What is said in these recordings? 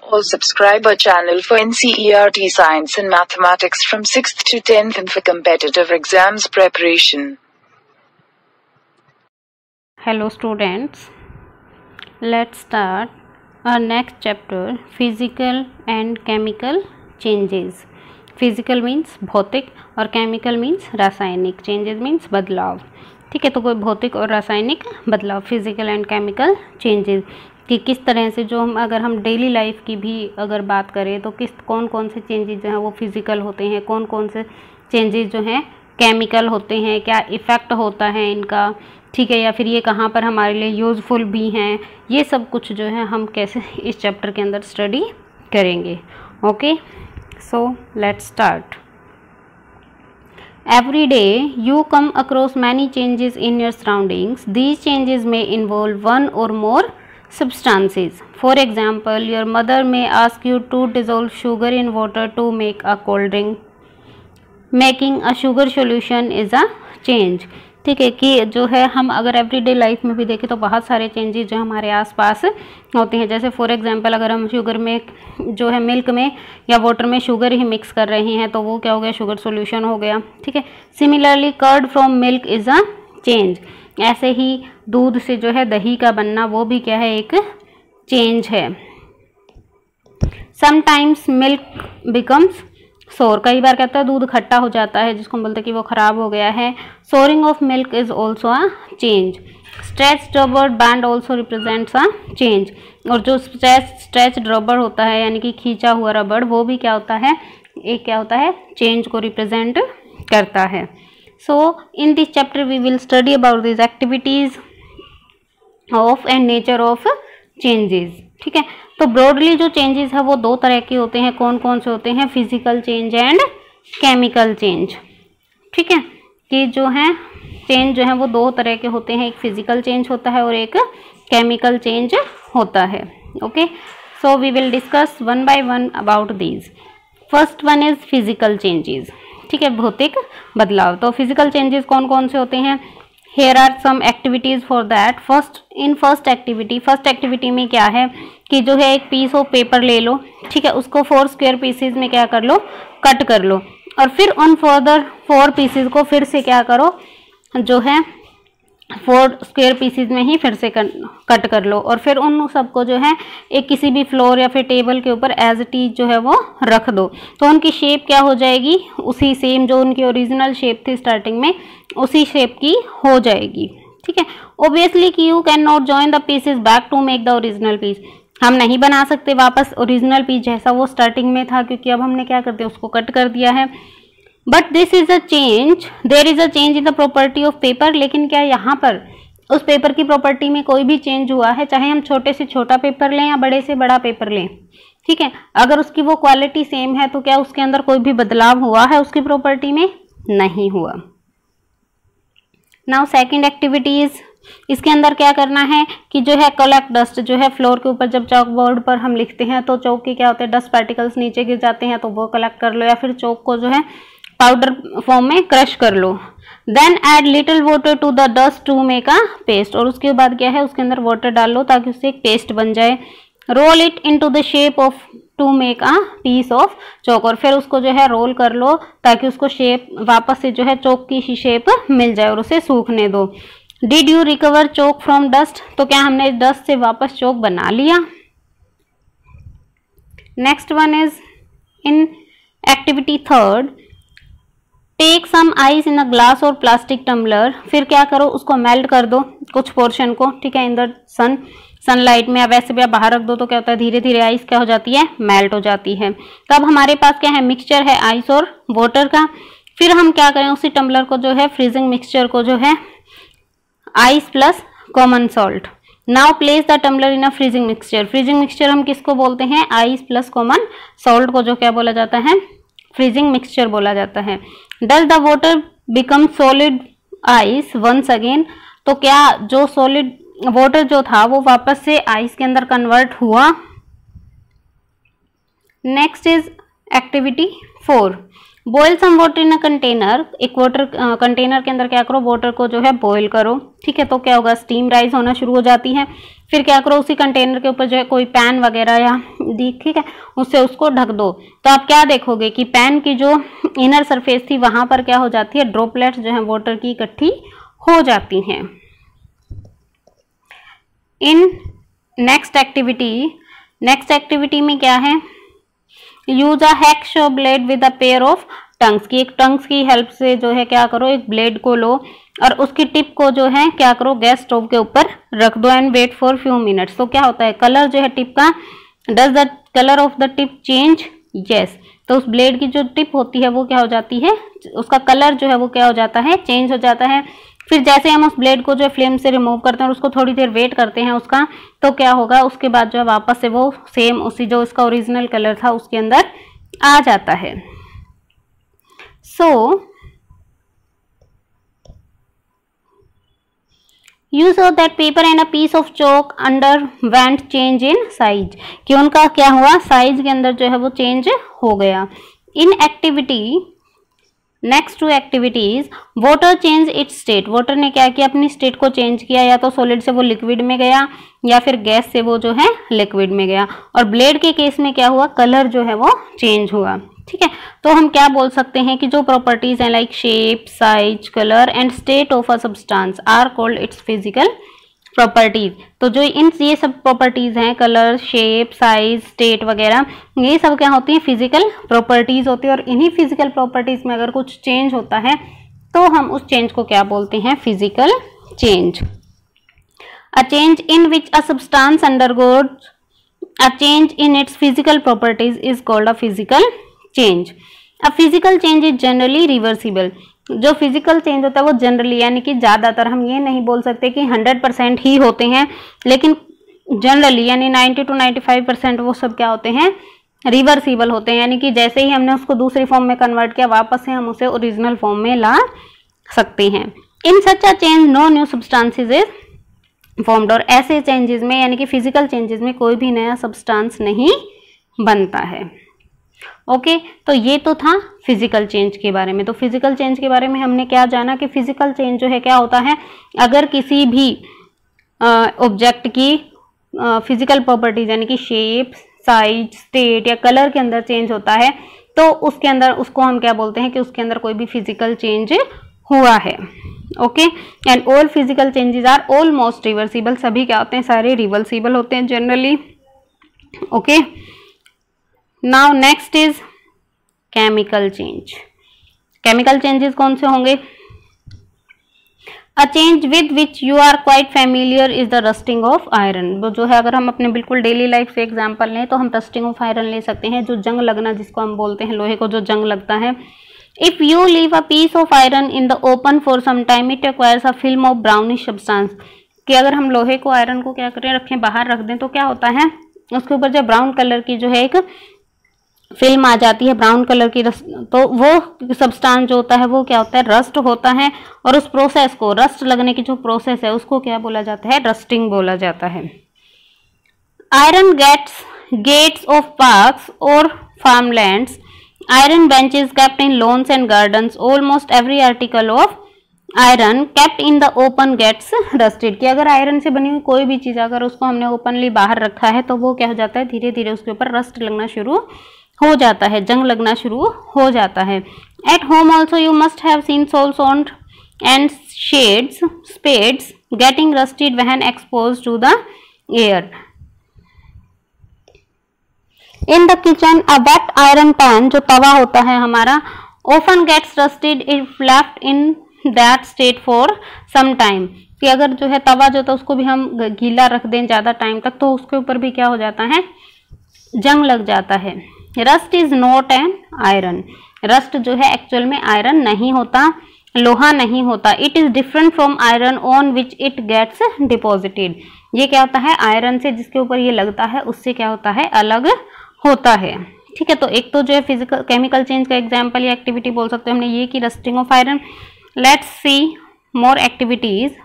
Or subscribe our channel for NCERT Science and Mathematics from 6th to 10th and for competitive exams preparation. Hello students, let's start our next chapter, physical and chemical changes. Physical means भौतिक और chemical means रासायनिक, changes means बदलाव. ठीक है, तो कोई भौतिक और रासायनिक बदलाव, फिजिकल एंड केमिकल चेंजेस, कि किस तरह से जो अगर हम डेली लाइफ की भी अगर बात करें तो कौन कौन से चेंजेस जो हैं वो फिजिकल होते हैं, कौन कौन से चेंजेस जो हैं केमिकल होते हैं, क्या इफ़ेक्ट होता है इनका, ठीक है, या फिर ये कहाँ पर हमारे लिए यूज़फुल भी हैं, ये सब कुछ जो है हम कैसे इस चैप्टर के अंदर स्टडी करेंगे. Okay, so let's start. Every day you come across many changes in your surroundings. These changes may involve one or more substances. For example, your mother may ask you to dissolve sugar in water to make a cold drink. Making a sugar solution is a change. ठीक है, कि जो है हम अगर everyday life में भी देखें तो बहुत सारे चेंजेस जो हमारे आसपास होते हैं. जैसे फॉर एग्जांपल अगर हम शुगर में जो है मिल्क में या वाटर में शुगर ही मिक्स कर रहे हैं तो वो क्या हो गया, शुगर सॉल्यूशन हो गया. ठीक है, similarly curd from milk is a change. ऐसे ही दूध से जो है दही का बनना वो भी क्या है, एक चेंज है. समटाइम्स मिल्क बिकम्स सोर, कई बार कहता है दूध खट्टा हो जाता है जिसको हम बोलते हैं कि वो ख़राब हो गया है. Souring of milk is also a change. Stretch rubber band also represents a change. और जो स्ट्रेच रबर होता है यानी कि खींचा हुआ रबड़, वो भी क्या होता है, एक क्या होता है, चेंज को रिप्रेजेंट करता है. So in this chapter we will study about this activities of and nature of changes. ठीक है, तो ब्रॉडली जो चेंजेस है वो दो तरह के होते हैं. कौन कौन से होते हैं, physical change and chemical change. ठीक है, कि जो है चेंज जो है वो दो तरह के होते हैं, एक फिजिकल चेंज होता है और एक केमिकल चेंज होता है. Okay, so we will discuss one by one about these. First one is physical changes. ठीक है, भौतिक बदलाव. तो फिजिकल चेंजेस कौन कौन से होते हैं, here are some activities for that. First activity में क्या है कि जो है एक पीस ऑफ पेपर ले लो. ठीक है, उसको 4 स्क्वायर पीसेज में क्या कर लो, कट कर लो, और फिर उन फर्दर 4 पीसेज को फिर से क्या करो, जो है 4 स्क्वायर पीसेज में ही फिर से कट कर लो, और फिर उन सबको जो है एक किसी भी फ्लोर या फिर टेबल के ऊपर एज इट इज जो है वो रख दो. तो उनकी शेप क्या हो जाएगी, उसी सेम जो उनकी ओरिजिनल शेप थी स्टार्टिंग में उसी शेप की हो जाएगी. ठीक है, ऑब्वियसली कि you can not join the pieces back to make the original piece. हम नहीं बना सकते वापस ओरिजिनल पीस जैसा वो स्टार्टिंग में था, क्योंकि अब हमने क्या कर दिया, उसको कट कर दिया है. But this is a change, there is a change in the property of paper. लेकिन क्या यहाँ पर उस पेपर की प्रॉपर्टी में कोई भी चेंज हुआ है, चाहे हम छोटे से छोटा पेपर लें या बड़े से बड़ा पेपर लें. ठीक है, अगर उसकी वो क्वालिटी सेम है तो क्या उसके अंदर कोई भी बदलाव हुआ है उसकी प्रॉपर्टी में, नहीं हुआ. नाउ सेकंड एक्टिविटीज, इसके अंदर क्या करना है कि जो है कलेक्ट डस्ट. जो है फ्लोर के ऊपर जब चौक बोर्ड पर हम लिखते हैं तो चौक के क्या होते हैं, डस्ट पार्टिकल्स नीचे गिर जाते हैं, तो वो कलेक्ट कर लो, या फिर चौक को जो है पाउडर फॉर्म में क्रश कर लो. Then add little water to the dust to make a paste. और उसके बाद क्या है, उसके अंदर वाटर डाल लो ताकि उससे एक पेस्ट बन जाए. Roll it into the shape of to make a piece of chalk. और फिर उसको जो है रोल कर लो ताकि उसको शेप वापस से जो है चौक की शेप मिल जाए, और उसे सूखने दो. Did you recover chalk from dust. तो क्या हमने डस्ट से वापस चौक बना लिया. Next one is in activity third, take some ice in a glass और प्लास्टिक टम्बलर. फिर क्या करो, उसको मेल्ट कर दो कुछ पोर्शन को. ठीक है, इन द सनलाइट में, या वैसे भी आप बाहर रख दो तो क्या होता है, धीरे धीरे आइस क्या हो जाती है, मेल्ट हो जाती है. तब हमारे पास क्या है, मिक्सचर है आइस और वाटर का. फिर हम क्या करें, उसी टम्बलर को जो है फ्रीजिंग मिक्सचर को जो है ice plus common salt. Now place the tumbler in a freezing mixture. Freezing mixture हम किसको बोलते हैं, आइस प्लस कॉमन सॉल्ट को जो क्या बोला जाता है, फ्रीजिंग मिक्सचर बोला जाता है. Does the water become solid ice once again. तो क्या जो सॉलिड वाटर जो था वो वापस से आइस के अंदर कन्वर्ट हुआ. Next is activity 4, boil some water in a container. एक वाटर कंटेनर के अंदर क्या करो, वाटर को जो है बॉयल करो, ठीक है। तो क्या होगा, स्टीम राइज होना शुरू हो जाती है। फिर क्या करो, उसी कंटेनर के ऊपर जो है कोई पैन वगैरह या ठीक है उससे उसको ढक दो। तो आप क्या देखोगे कि पैन की जो इनर सरफेस थी वहां पर क्या हो जाती है, ड्रॉपलेट्स जो है वाटर की इकट्ठी हो जाती हैं। इन नेक्स्ट एक्टिविटी में क्या है, use a hacksaw blade with a pair of tongues, की एक टंग्स की हेल्प से जो है क्या करो, एक ब्लेड को लो और उसकी टिप को जो है क्या करो, गैस स्टोव के ऊपर रख दो and wait for few minutes. तो क्या होता है, कलर जो है टिप का, does the colour of the tip change, yes. तो उस ब्लेड की जो टिप होती है वो क्या हो जाती है, उसका कलर जो है वो क्या हो जाता है, चेंज हो जाता है। फिर जैसे हम उस ब्लेड को जो है फ्लेम से रिमूव करते हैं और उसको थोड़ी देर वेट करते हैं उसका, तो क्या होगा, उसके बाद जो है वापस से वो सेम उसी जो उसका ओरिजिनल कलर था उसके अंदर आ जाता है। So you saw that paper and a piece of chalk underwent change in size, कि उनका क्या हुआ, साइज के अंदर जो है वो चेंज हो गया। In activity next two activities, water change its state, water ने क्या किया, अपनी स्टेट को चेंज किया, या तो सॉलिड से वो लिक्विड में गया या फिर गैस से वो जो है लिक्विड में गया। और ब्लेड के केस में क्या हुआ, कलर जो है वो चेंज हुआ, ठीक है। तो हम क्या बोल सकते हैं कि जो प्रॉपर्टीज हैं like shape, size, colour and state of a substance are called its physical properties. तो जो ये सब प्रॉपर्टीज हैं, कलर, शेप, साइज, स्टेट वगैरह, ये सब क्या होती हैं, फिजिकल प्रॉपर्टीज होती है। और इन्हीं फिजिकल प्रॉपर्टीज में अगर कुछ चेंज होता है तो हम उस चेंज को क्या बोलते हैं, physical change. A change in which a substance undergoes a change in its physical properties is called a physical change. A physical change is generally reversible, जो फिजिकल चेंज होता है वो जनरली यानी कि ज्यादातर, हम ये नहीं बोल सकते कि 100% ही होते हैं, लेकिन जनरली यानी 90 to 95% वो सब क्या होते हैं, रिवर्सिबल होते हैं। यानी कि जैसे ही हमने उसको दूसरी फॉर्म में कन्वर्ट किया वापस से हम उसे ओरिजिनल फॉर्म में ला सकते हैं। In such a change no new substances is formed, और ऐसे चेंजेस में यानी कि फिजिकल चेंजेस में कोई भी नया सब्सटेंस नहीं बनता है। ओके, तो ये तो था फिजिकल चेंज के बारे में। तो फिजिकल चेंज के बारे में हमने क्या जाना कि फिजिकल चेंज जो है क्या होता है, अगर किसी भी ऑब्जेक्ट की फिजिकल प्रॉपर्टीज यानी कि शेप, साइज, स्टेट या कलर के अंदर चेंज होता है तो उसके अंदर उसको हम क्या बोलते हैं कि उसके अंदर कोई भी फिजिकल चेंज हुआ है। Okay, and all physical changes are almost reversible, सभी क्या होते हैं, सारे रिवर्सिबल होते हैं generally. Okay, now next is chemical change. Chemical changes कौन से होंगे, a change with which you are quite familiar is the rusting of iron. वो जो है अगर हम अपने बिल्कुल डेली लाइफ से एग्जांपल लें तो हम रस्टिंग ऑफ आयरन ले सकते हैं, जो जंग लगना जिसको हम बोलते हैं, लोहे को जो जंग लगता है। If you leave a piece of iron in the open for some time it acquires a film of brownish substance, कि अगर हम लोहे को, आयरन को क्या करें, रखें बाहर रख दें तो क्या होता है, उसके ऊपर जो ब्राउन कलर की जो है एक फिल्म आ जाती है, ब्राउन कलर की, तो वो सब्सटेंस जो होता है वो क्या होता है, रस्ट होता है। और उस प्रोसेस को, रस्ट लगने की जो प्रोसेस है उसको क्या बोला जाता है, रस्टिंग बोला जाता है। आयरन गेट्स ऑफ पार्क्स और farmlands, iron benches kept in lawns and gardens, almost every article of iron kept in the open gets rusted, कि अगर आयरन से बनी हुई कोई भी चीज अगर उसको हमने ओपनली बाहर रखा है तो वो क्या हो जाता है, धीरे धीरे उसके ऊपर रस्ट लगना शुरू हो जाता है, जंग लगना शुरू हो जाता है। At home also you must have seen shovels and and spades getting rusted when exposed to the air. In the kitchen a wet iron pan, जो तवा होता है हमारा, often gets rusted if left in that state for some time, कि अगर जो है तवा जो था उसको भी हम गीला रख दें ज्यादा टाइम तक तो उसके ऊपर भी क्या हो जाता है, जंग लग जाता है। Rust is not an iron, rust जो है एक्चुअल में आयरन नहीं होता, लोहा नहीं होता। It is different from iron on which it gets deposited, ये क्या होता है, आयरन से जिसके ऊपर ये लगता है उससे क्या होता है, अलग होता है। ठीक है, तो एक तो जो है फिजिकल केमिकल चेंज का एग्जाम्पल या एक्टिविटी बोल सकते हैं हमने ये की rusting of iron. Let's see more activities.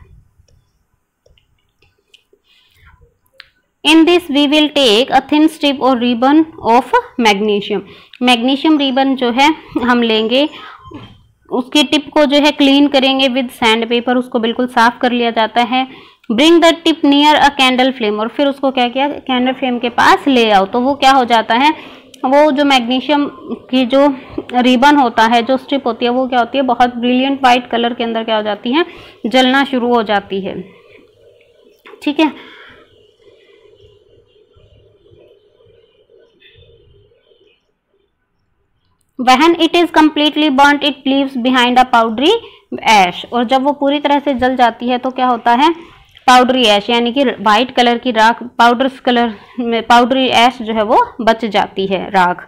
In this we will take a thin strip और ribbon of magnesium. Magnesium ribbon जो है हम लेंगे, उसकी टिप को जो है क्लीन करेंगे विद सैंड पेपर, उसको बिल्कुल साफ कर लिया जाता है। Bring the tip near a candle flame, और फिर उसको क्या किया, कैंडल फ्लेम के पास ले आओ। तो वो क्या हो जाता है, वो जो मैग्नीशियम की जो रिबन होता है, जो स्ट्रिप होती है, वो क्या होती है, बहुत ब्रिलियंट वाइट कलर के अंदर क्या हो जाती है, जलना शुरू हो जाती है। ठीक है, When it is completely burnt, it leaves behind a powdery ash, और जब वो पूरी तरह से जल जाती है तो क्या होता है, पाउडरी ऐश, यानी कि वाइट कलर की राख, पाउडर कलर में पाउडरी ऐश जो है वो बच जाती है, राख।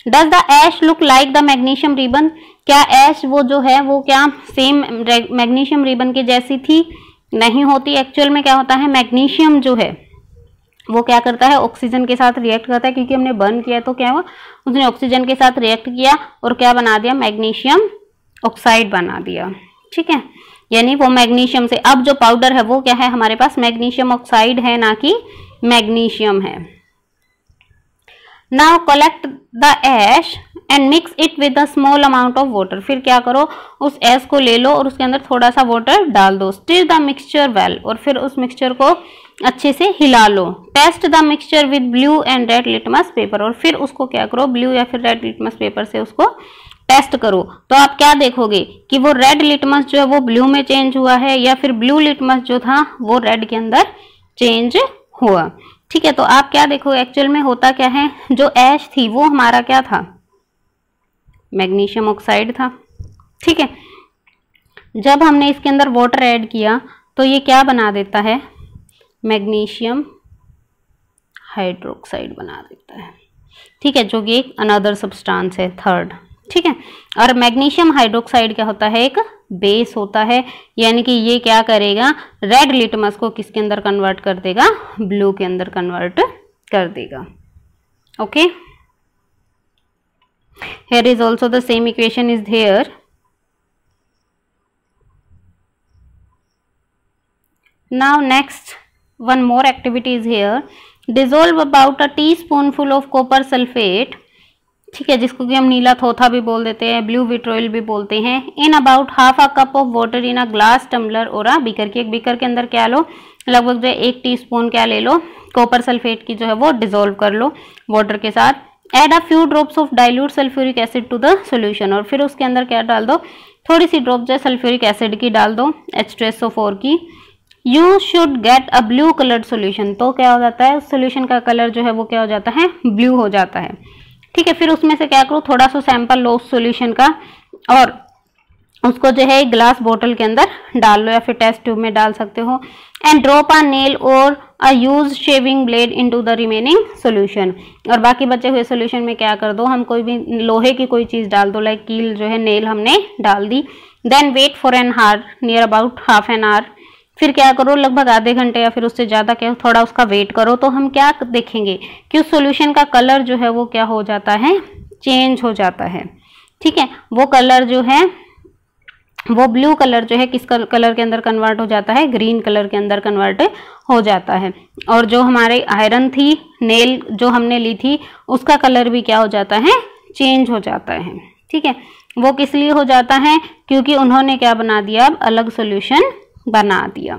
Does the ash look like the magnesium ribbon, क्या ऐश वो जो है वो क्या सेम मैग्नीशियम रिबन के जैसी थी, नहीं होती। एक्चुअल में क्या होता है, मैग्नीशियम जो है वो क्या करता है, ऑक्सीजन के साथ रिएक्ट करता है, क्योंकि हमने बर्न किया तो क्या हुआ, उसने ऑक्सीजन के साथ रिएक्ट किया और क्या बना दिया, मैग्नीशियम ऑक्साइड बना दिया। ठीक है, यानी वो मैग्नीशियम से, अब जो पाउडर है वो क्या है हमारे पास, मैग्नीशियम ऑक्साइड है, ना कि मैग्नीशियम है। Now collect the ash and mix it with a small amount of water, फिर क्या करो, उस ऐश को ले लो और उसके अंदर थोड़ा सा वाटर डाल दो। स्टिर द मिक्सचर वेल, और फिर उस मिक्सचर को अच्छे से हिला लो। Test the mixture with blue and red litmus paper, और फिर उसको क्या करो, ब्लू या फिर रेड लिटमस पेपर से उसको टेस्ट करो। तो आप क्या देखोगे कि वो रेड लिटमस जो है वो ब्लू में चेंज हुआ है, या फिर ब्लू लिटमस जो था वो रेड के अंदर चेंज हुआ। ठीक है, तो आप क्या देखोगे, एक्चुअल में होता क्या है, जो ऐश थी वो हमारा क्या था, मैग्नीशियम ऑक्साइड था। ठीक है, जब हमने इसके अंदर वाटर ऐड किया तो ये क्या बना देता है, मैग्नीशियम हाइड्रोक्साइड बना देता है। ठीक है, जो कि एक अनदर सब्सटेंस है, थर्ड। ठीक है, और मैग्नीशियम हाइड्रोक्साइड क्या होता है, एक बेस होता है, यानी कि ये क्या करेगा, रेड लिटमस को किसके अंदर कन्वर्ट कर देगा, ब्लू के अंदर कन्वर्ट कर देगा। Okay, here is also the same equation is there. Now next one more activity is here. Dissolve about a teaspoonful of copper sulfate, ठीक है, जिसको कि हम नीला थोथा भी बोल देते हैं, ब्लू विट्रोइल भी बोलते हैं, in about half a cup of water in a glass tumbler और अ बीकर की, एक बीकर के अंदर क्या लो, लगभग जो है 1 टीस्पून क्या ले लो, कॉपर सल्फेट की जो है वो डिजोल्व कर लो वाटर के साथ। Add a few drops of dilute sulphuric acid to the solution, और फिर उसके अंदर क्या डाल दो, थोड़ी सी ड्रॉप जो है सल्फ्यूरिक एसिड की डाल दो, H2SO4 की। You should get a blue coloured solution, तो क्या हो जाता है, सोल्यूशन का कलर जो है वो क्या हो जाता है, ब्लू हो जाता है। ठीक है, फिर उसमें से क्या करो, थोड़ा सा सैंपल लो उस सोल्यूशन का और उसको जो है एक ग्लास बोतल के अंदर डाल लो, या फिर टेस्ट ट्यूब में डाल सकते हो। एंड ड्रॉप अ नेल और a use shaving blade into the remaining solution, और बाकी बचे हुए सोल्यूशन में क्या कर दो, हम कोई भी लोहे की कोई चीज डाल दो, लाइक कील जो है, नेल हमने डाल दी। Then wait for an hour, near about half an hour, फिर क्या करो, लगभग आधे घंटे या फिर उससे ज़्यादा क्या थोड़ा उसका वेट करो। तो हम क्या देखेंगे कि उस सॉल्यूशन का कलर जो है वो क्या हो जाता है, चेंज हो जाता है। ठीक है, वो कलर जो है वो ब्लू कलर जो है किस कलर के अंदर कन्वर्ट हो जाता है, ग्रीन कलर के अंदर कन्वर्ट हो जाता है। और जो हमारे आयरन थी, नेल जो हमने ली थी, उसका कलर भी क्या हो जाता है, चेंज हो जाता है। ठीक है, वो किस लिए हो जाता है, क्योंकि उन्होंने क्या बना दिया, अब अलग सॉल्यूशन बना दिया।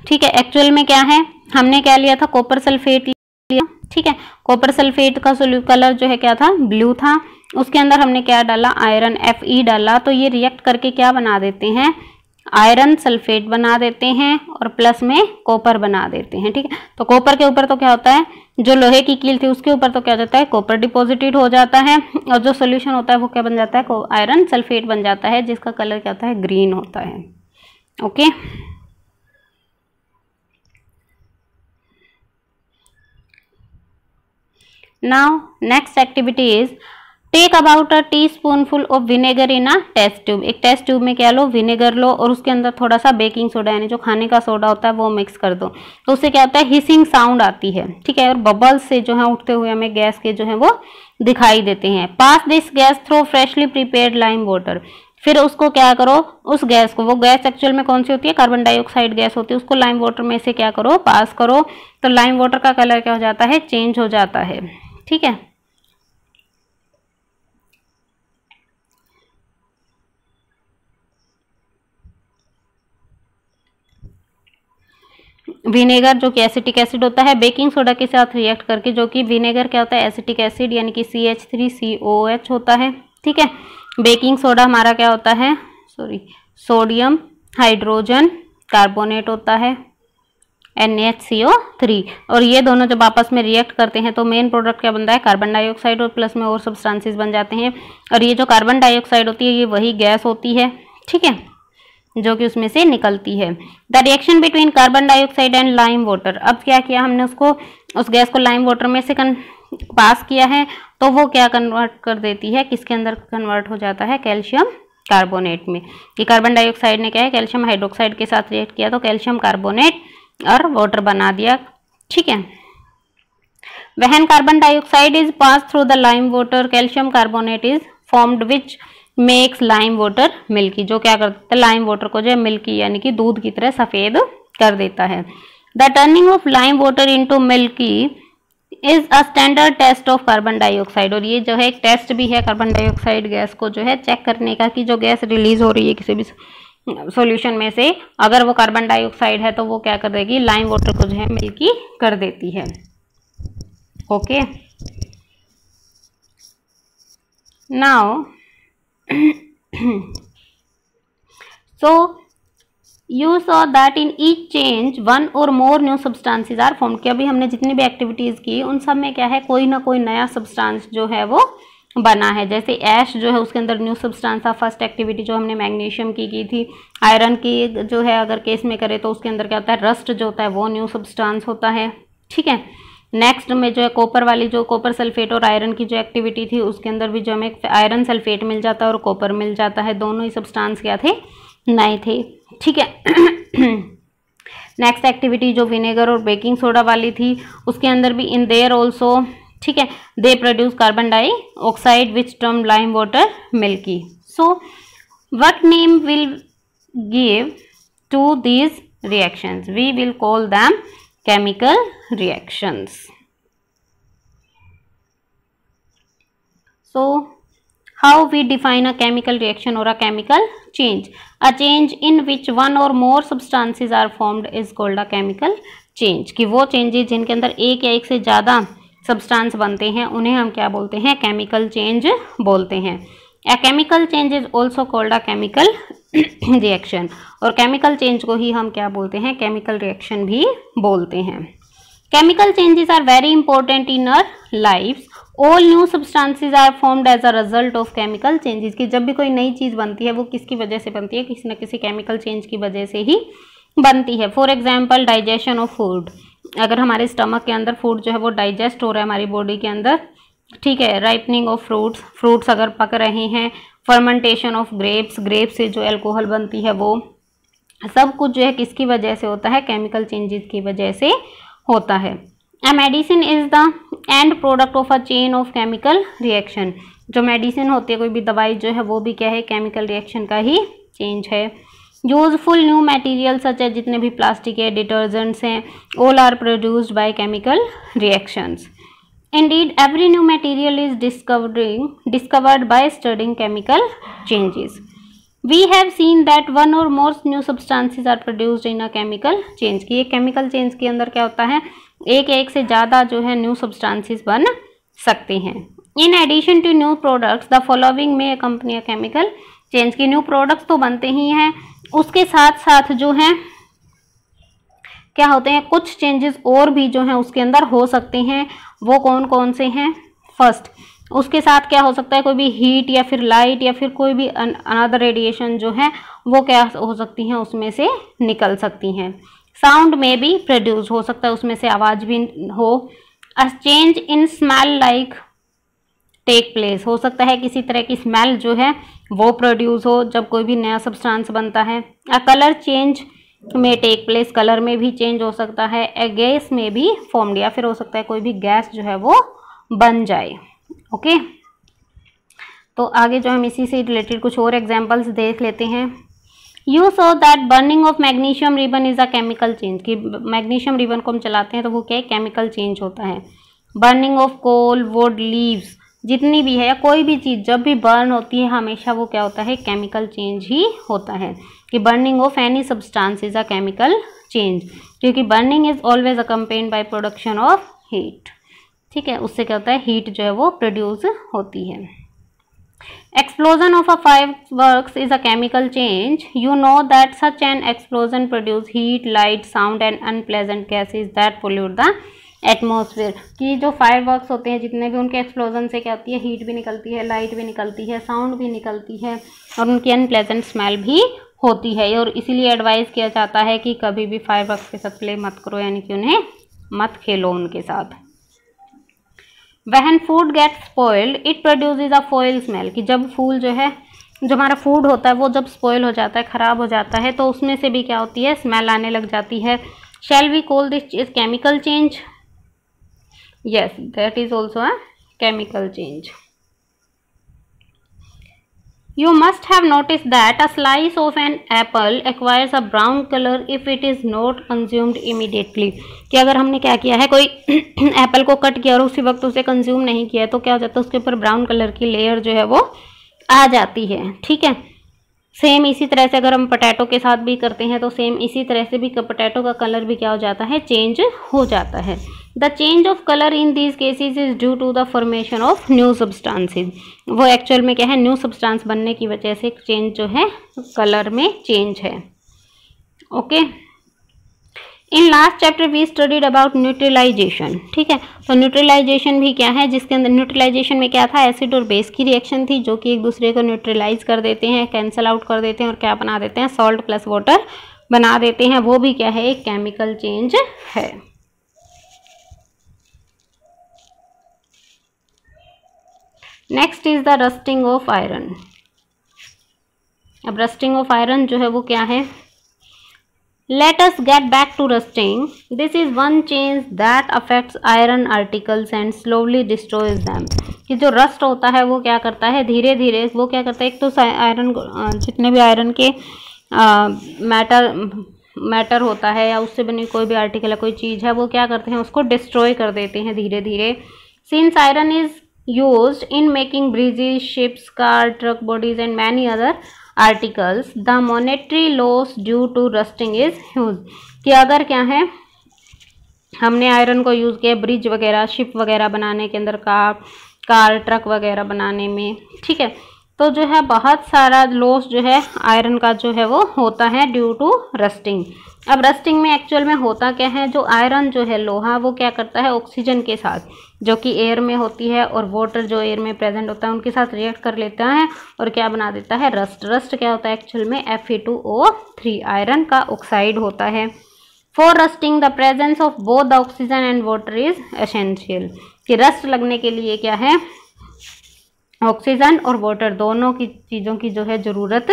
ठीक है, एक्चुअल में क्या है, हमने क्या लिया था, कॉपर सल्फेट लिया। ठीक है, कॉपर सल्फेट का कलर जो है क्या था, ब्लू था। उसके अंदर हमने क्या डाला, आयरन Fe डाला, तो ये रिएक्ट करके क्या बना देते हैं, आयरन सल्फेट बना देते हैं और प्लस में कॉपर बना देते हैं। ठीक है, तो कॉपर के ऊपर तो क्या होता है, जो लोहे की कील थी उसके ऊपर तो क्या जाता है, कॉपर डिपॉजिटेड हो जाता है, और जो सोल्यूशन होता है वो क्या बन जाता है, आयरन सल्फेट बन जाता है, जिसका कलर क्या होता है, ग्रीन होता है। Okay, now next activity is take about a teaspoonful of vinegar in a test tube, एक टेस्ट ट्यूब में क्या लो, विनेगर लो और उसके अंदर थोड़ा सा बेकिंग सोडा यानी जो खाने का सोडा होता है वो मिक्स कर दो। तो उससे क्या होता है, हिसिंग साउंड आती है। ठीक है, और बबल्स से जो है उठते हुए हमें गैस के जो है वो दिखाई देते हैं। Pass this gas through freshly prepared lime water, फिर उसको क्या करो, उस गैस को, वो गैस एक्चुअल में कौन सी होती है, कार्बन डाइऑक्साइड गैस होती है, उसको लाइम वाटर में से क्या करो, पास करो, तो लाइम वाटर का कलर क्या हो जाता है, चेंज हो जाता है। ठीक है, विनेगर जो कि एसिटिक एसिड होता है, बेकिंग सोडा के साथ रिएक्ट करके, जो कि विनेगर क्या होता है, एसिटिक एसिड यानी कि CH3COOH होता है। ठीक है, बेकिंग सोडा हमारा क्या होता है, सोडियम हाइड्रोजन कार्बोनेट होता है, NaHCO3, और ये दोनों जब आपस में रिएक्ट करते हैं तो मेन प्रोडक्ट क्या बनता है, कार्बन डाइऑक्साइड, और प्लस में और सब्सटेंसेस बन जाते हैं। और ये जो कार्बन डाइऑक्साइड होती है ये वही गैस होती है, ठीक है, जो कि उसमें से निकलती है। The reaction between carbon dioxide and lime water, अब क्या किया हमने, उसको, उस गैस को लाइम वाटर में से पास किया है, तो वो क्या कन्वर्ट कर देती है, किसके अंदर कन्वर्ट हो जाता है, कैल्शियम कार्बोनेट में। कि कार्बन डाइऑक्साइड ने क्या है, कैल्शियम हाइड्रोक्साइड के साथ रिएक्ट किया तो कैल्शियम कार्बोनेट और वाटर बना दिया। ठीक है, when carbon dioxide is pass through the lime water, calcium carbonate is formed which makes lime water milky, जो क्या करता है, लाइम वाटर को जो है मिल्की यानी कि दूध की तरह सफेद कर देता है। The turning of lime water into milky is a standard test of carbon dioxide, और ये जो है एक टेस्ट भी है कार्बन डाइऑक्साइड गैस को जो है चेक करने का, कि जो गैस रिलीज हो रही है किसी भी सॉल्यूशन में से, अगर वो कार्बन डाइऑक्साइड है तो वो क्या कर देगी, लाइम वाटर को जो है मिल्की कर देती है। Okay, now so you saw that in each change one or more new substances are formed, कि अभी हमने जितनी भी एक्टिविटीज की उन सब में क्या है, कोई ना कोई नया सब्सटेंस जो है वो बना है। जैसे ऐश जो है उसके अंदर न्यू सब्सटेंस था, फर्स्ट एक्टिविटी जो हमने मैग्नीशियम की थी। आयरन की जो है अगर केस में करें तो उसके अंदर क्या होता है, रस्ट जो होता है वो न्यू सब्सटेंस होता है। ठीक है, नेक्स्ट में जो है कॉपर वाली, जो कॉपर सल्फेट और आयरन की जो एक्टिविटी थी उसके अंदर भी जो हमें आयरन सल्फेट मिल जाता है और कॉपर मिल जाता है, दोनों ही सब्सटेंस क्या थे, नए थे। ठीक है, नेक्स्ट एक्टिविटी जो विनेगर और बेकिंग सोडा वाली थी उसके अंदर भी इन देयर ऑल्सो, ठीक है, they produce carbon dioxide which term lime water milky. So what name will give to these reactions, we will call them chemical reactions. So how we define a chemical reaction or a chemical change? A change in which one or more substances are formed is called a chemical change, कि वो changes जिनके अंदर एक या एक से ज़्यादा substance बनते हैं उन्हें हम क्या बोलते हैं, chemical change बोलते हैं। A chemical change is also called a chemical reaction, और केमिकल चेंज को ही हम क्या बोलते हैं, केमिकल रिएक्शन भी बोलते हैं। Chemical changes are very important in our lifes, all new substances are formed as a result of chemical changes, कि जब भी कोई नई चीज़ बनती है वो किसकी वजह से बनती है, किसी न किसी केमिकल चेंज की वजह से ही बनती है। For example digestion of food, अगर हमारे स्टमक के अंदर फूड जो है वो डाइजेस्ट हो रहा है हमारी बॉडी के अंदर, ठीक है, राइपनिंग ऑफ फ्रूट्स अगर पक रहे हैं, फर्मेंटेशन ऑफ ग्रेप्स से जो अल्कोहल बनती है वो सब कुछ जो है किसकी वजह से होता है, केमिकल चेंजेस की वजह से होता है। A medicine is the end product of a chain of chemical reaction, जो मेडिसिन होती है कोई भी दवाई जो है वो भी क्या है, केमिकल रिएक्शन का ही चेंज है। यूजफुल न्यू मटेरियल सच है, जितने भी प्लास्टिक है, डिटर्जेंट्स हैं, all are produced by chemical reactions. Indeed, every new material is discovered by studying chemical changes. We have seen that one or more new substances are produced in a chemical change, कि एक chemical change के अंदर क्या होता है, एक या एक से ज़्यादा जो है new substances बन सकते हैं। In addition to new products, the following may accompany a chemical change, की new products तो बनते ही हैं, उसके साथ साथ जो है क्या होते हैं, कुछ चेंजेस और भी जो हैं उसके अंदर हो सकते हैं। वो कौन कौन से हैं, फर्स्ट उसके साथ क्या हो सकता है, कोई भी हीट या फिर लाइट या फिर कोई भी अनदर रेडिएशन जो है वो क्या हो सकती हैं, उसमें से निकल सकती हैं। साउंड में भी प्रोड्यूस हो सकता है, उसमें से आवाज़ भी हो। A change in smell like take place, हो सकता है किसी तरह की स्मेल जो है वो प्रोड्यूस हो जब कोई भी नया सब्सटेंस बनता है। अ कलर चेंज में टेक प्लेस, कलर में भी चेंज हो सकता है। ए गैस में भी फॉर्म्ड, या फिर हो सकता है कोई भी गैस जो है वो बन जाए। ओके, तो आगे जो हम इसी से रिलेटेड कुछ और एग्जांपल्स देख लेते हैं। You so that burning of magnesium ribbon is a chemical change, कि मैग्नीशियम रिबन को हम चलाते हैं तो वो क्या है, केमिकल चेंज होता है। Burning of coal, wood, leaves, जितनी भी है या कोई भी चीज़ जब भी बर्न होती है हमेशा वो क्या होता है, केमिकल चेंज ही होता है। कि burning of any substance is a chemical change, क्योंकि burning is always accompanied by production of heat. ठीक है, उससे क्या होता है, हीट जो है वो प्रोड्यूस होती है। Explosion of a fireworks is a chemical change. You know that such an explosion produces heat, light, sound and unpleasant gases that pollute the atmosphere. कि जो फायरवर्क्स होते हैं जितने भी, उनके एक्सप्लोजन से क्या होती है, हीट भी निकलती है, लाइट भी निकलती है, साउंड भी निकलती है और उनकी अनप्लेजेंट स्मेल भी होती है। और इसीलिए एडवाइस किया जाता है कि कभी भी फायरवर्क्स के साथ प्ले मत करो, यानी कि उन्हें मत खेलो उनके साथ। When food gets spoiled, it produces a foul smell, कि जब फूल जो है, जो हमारा फूड होता है वो जब स्पॉइल हो जाता है, ख़राब हो जाता है, तो उसमें से भी क्या होती है, स्मेल आने लग जाती है। Shall we call this is chemical change? Yes, that is also a chemical change. You must have noticed that a slice of an apple acquires a brown color if it is not consumed immediately. कि अगर हमने क्या किया है, कोई Apple को cut किया और उसी वक्त उसे कंज्यूम नहीं किया तो क्या हो जाता है, उसके ऊपर ब्राउन कलर की लेयर जो है वो आ जाती है। ठीक है, सेम इसी तरह से अगर हम पोटैटो के साथ भी करते हैं तो सेम इसी तरह से भी पोटैटो का कलर भी क्या हो जाता है, चेंज हो जाता है। The change of colour in these cases is due to the formation of new substances. वो एक्चुअल में क्या है, न्यू सब्सटेंस बनने की वजह से चेंज जो है कलर में चेंज है। Okay, in last chapter we studied about neutralization. ठीक है, तो न्यूट्रलाइजेशन भी क्या है, जिसके अंदर न्यूट्रलाइजेशन में क्या था, एसिड और बेस की रिएक्शन थी जो कि एक दूसरे को न्यूट्रलाइज कर देते हैं, कैंसल आउट कर देते हैं और क्या बना देते हैं, सॉल्ट प्लस वाटर बना देते हैं। वो भी क्या है, एक केमिकल चेंज है। Next is the rusting of iron. अब रस्टिंग ऑफ आयरन जो है वो क्या है, let us get back to rusting. This is one change that affects iron articles and slowly destroys them. कि जो रस्ट होता है वो क्या करता है, धीरे धीरे वो क्या करता है, एक तो आयरन, जितने भी आयरन के मैटर होता है या उससे बनी कोई भी आर्टिकल है, कोई चीज़ है, वो क्या करते हैं, उसको डिस्ट्रॉय कर देते हैं धीरे धीरे। Since iron is used in making bridges, ships, car, truck bodies and many other articles, the monetary loss due to rusting is huge। कि अगर क्या है, हमने आयरन को यूज़ किया ब्रिज वगैरह, शिप वगैरह बनाने के अंदर, कार ट्रक वगैरह बनाने में। ठीक है, तो जो है बहुत सारा लॉस जो है आयरन का जो है वो होता है ड्यू टू रस्टिंग। अब रस्टिंग में एक्चुअल में होता क्या है, जो आयरन जो है लोहा वो क्या करता है, ऑक्सीजन के साथ जो कि एयर में होती है और वाटर जो एयर में प्रेजेंट होता है उनके साथ रिएक्ट कर लेता है और क्या बना देता है, रस्ट। रस्ट क्या होता है एक्चुअल में, Fe2O3 आयरन का ऑक्साइड होता है। For rusting the presence of both the oxygen and water is essential. कि रस्ट लगने के लिए क्या है, ऑक्सीजन और वाटर दोनों की चीज़ों की जो है ज़रूरत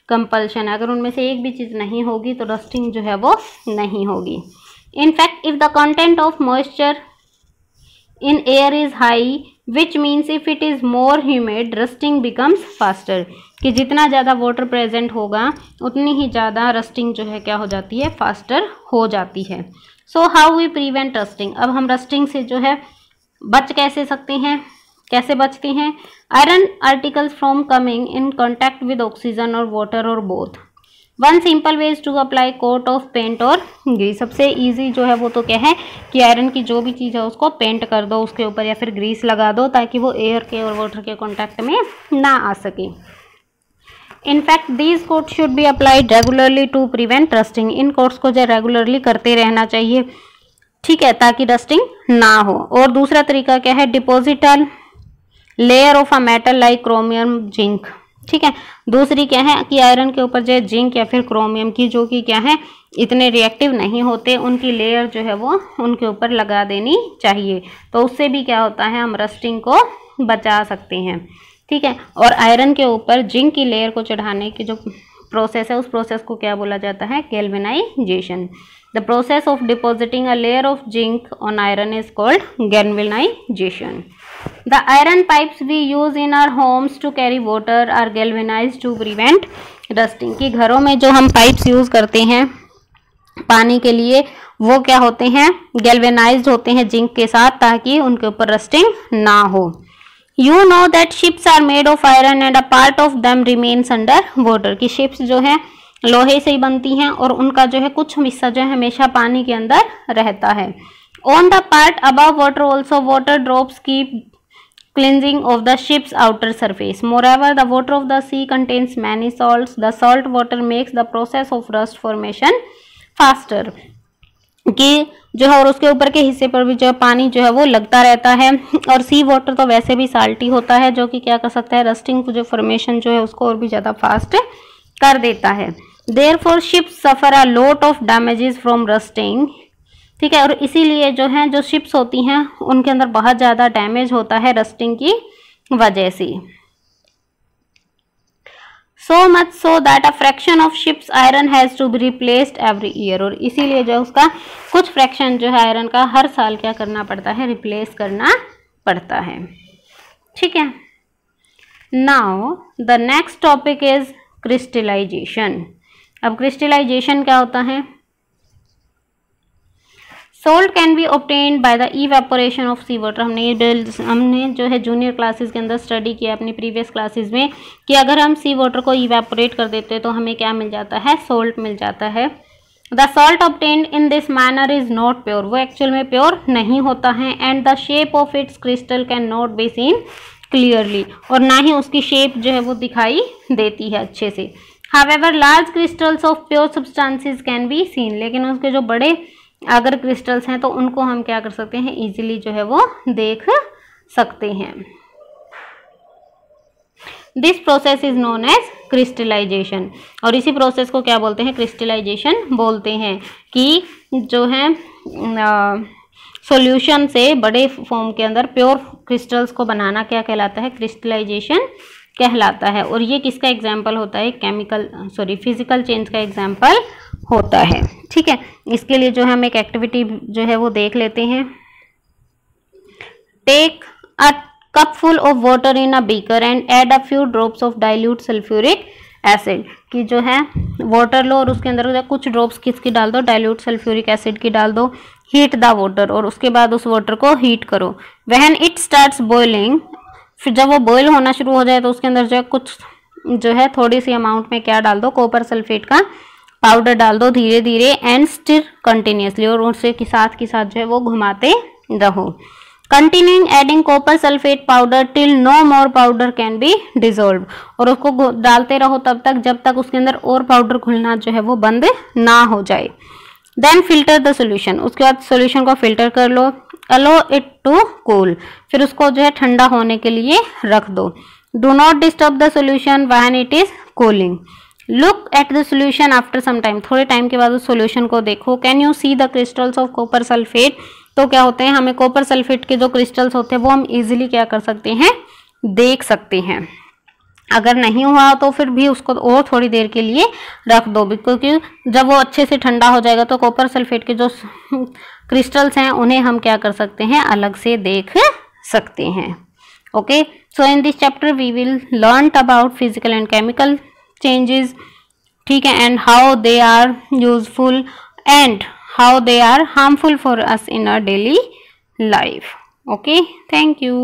कंपल्शन है। अगर उनमें से एक भी चीज़ नहीं होगी तो रस्टिंग जो है वो नहीं होगी। In fact if the content of moisture in air is high which means if it is more humid rusting becomes faster. कि जितना ज़्यादा वाटर प्रेजेंट होगा उतनी ही ज़्यादा रस्टिंग जो है क्या हो जाती है, फास्टर हो जाती है। So how we prevent rusting. अब हम रस्टिंग से जो है बच कैसे सकते हैं, कैसे बचते हैं, iron articles from coming in contact with oxygen और वाटर और both. One simple way is to apply coat of paint और ग्रीस। सबसे इजी जो है वो तो क्या है कि आयरन की जो भी चीज़ है उसको पेंट कर दो उसके ऊपर या फिर ग्रीस लगा दो ताकि वो एयर के और वाटर के कॉन्टैक्ट में ना आ सके। In fact these coat should be applied regularly to prevent rusting. इन कोट्स को जो रेगुलरली करते रहना चाहिए, ठीक है, ताकि रस्टिंग ना हो। और दूसरा तरीका क्या है, deposition layer of a metal like chromium zinc. ठीक है, दूसरी क्या है कि आयरन के ऊपर जो है जिंक या फिर क्रोमियम की जो कि क्या है इतने रिएक्टिव नहीं होते, उनकी लेयर जो है वो उनके ऊपर लगा देनी चाहिए। तो उससे भी क्या होता है, हम रस्टिंग को बचा सकते हैं। ठीक है, और आयरन के ऊपर जिंक की लेयर को चढ़ाने की जो प्रोसेस है उस प्रोसेस को क्या बोला जाता है, galvanization. The process of depositing a layer of zinc on iron is called galvanization. The iron pipes we use in our homes to carry water are galvanized to prevent rusting, कि घरों में जो हम पाइप्स यूज करते हैं पानी के लिए वो क्या होते हैं, गैल्वेनाइज्ड होते हैं जिंक के साथ, ताकि उनके ऊपर रस्टिंग ना हो। You know that ships are made of iron and a part of them remains under water, की शिप्स जो है लोहे से ही बनती हैं और उनका जो है कुछ हिस्सा जो है हमेशा पानी के अंदर रहता है। On the part above water also water drops keep cleansing of the ship's outer surface. Moreover, the water of the sea contains many salts. The salt water makes the process of rust formation faster. कि जो है और उसके ऊपर के हिस्से पर भी जो है पानी जो है वो लगता रहता है, और सी वाटर तो वैसे भी साल्टी होता है जो कि क्या कर सकता है, रस्टिंग जो फॉर्मेशन जो है उसको और भी ज़्यादा फास्ट कर देता है। Therefore, ships suffer a lot of damages from rusting. ठीक है, और इसीलिए जो है जो शिप्स होती हैं उनके अंदर बहुत ज़्यादा डैमेज होता है रस्टिंग की वजह से। So much so that a fraction of ships iron has to be replaced every year, और इसीलिए जो उसका कुछ फ्रैक्शन जो है आयरन का हर साल क्या करना पड़ता है, रिप्लेस करना पड़ता है। ठीक है, now the next topic is crystallization. अब क्रिस्टलाइजेशन क्या होता है? Salt can be obtained by the evaporation of sea water. हमने जो है जूनियर क्लासेस के अंदर स्टडी किया अपनी प्रीवियस क्लासेस में कि अगर हम सी वाटर को इवेपोरेट कर देते हैं तो हमें क्या मिल जाता है, सोल्ट मिल जाता है। The salt obtained in this manner is not pure, वो एक्चुअल में प्योर नहीं होता है। And the shape of its crystal can not be seen clearly, और ना ही उसकी शेप जो है वो दिखाई देती है अच्छे से। However large crystals of pure substances can be seen, लेकिन उसके जो बड़े अगर क्रिस्टल्स हैं तो उनको हम क्या कर सकते हैं, इजीली जो है वो देख सकते हैं। This process is known as crystallization, और इसी प्रोसेस को क्या बोलते हैं, क्रिस्टलाइजेशन बोलते हैं। कि जो है सॉल्यूशन से बड़े फॉर्म के अंदर प्योर क्रिस्टल्स को बनाना क्या कहलाता है, क्रिस्टलाइजेशन कहलाता है। और ये किसका एग्जाम्पल होता है, फिजिकल चेंज का एग्जाम्पल होता है। ठीक है, इसके लिए जो हम एक एक्टिविटी जो है वो देख लेते हैं। Take a cup full of water in a beaker and add a few drops of dilute sulphuric acid, कि जो है वाटर लो और उसके अंदर कुछ ड्रॉप्स किसकी डाल दो, डाइल्यूट सल्फ्यूरिक एसिड की डाल दो। हीट द वाटर, और उसके बाद उस वाटर को हीट करो। व्हेन इट स्टार्ट्स बॉइलिंग, फिर जब वो बॉयल होना शुरू हो जाए तो उसके अंदर जो है कुछ जो है थोड़ी सी अमाउंट में क्या डाल दो, कॉपर सल्फेट का पाउडर डाल दो धीरे धीरे। एंड स्टिर कंटिन्यूसली, और उससे के साथ जो है वो घुमाते रहो। Continuing adding copper sulphate powder till no more powder can be dissolve, और उसको डालते रहो तब तक जब तक उसके अंदर और पाउडर घुलना जो है वो बंद ना हो जाए। देन फिल्टर द सोल्यूशन, उसके बाद सोल्यूशन को फिल्टर कर लो। अलो इट टू कूल, फिर उसको जो है ठंडा होने के लिए रख दो। Do not disturb the solution when it is cooling. Look at the solution after some time, थोड़े टाइम के बाद उस सोल्यूशन को देखो। Can you see the crystals of copper sulphate, तो क्या होते हैं, हमें कॉपर सल्फेट के जो क्रिस्टल्स होते हैं वो हम इजीली क्या कर सकते हैं, देख सकते हैं। अगर नहीं हुआ तो फिर भी उसको और थोड़ी देर के लिए रख दो, क्योंकि जब वो अच्छे से ठंडा हो जाएगा तो कॉपर सल्फेट के जो क्रिस्टल्स हैं उन्हें हम क्या कर सकते हैं, अलग से देख सकते हैं। Okay, so in this chapter we will learn about physical and chemical changes, ठीक है, and how they are useful and how they are harmful for us in our daily life. Okay, thank you.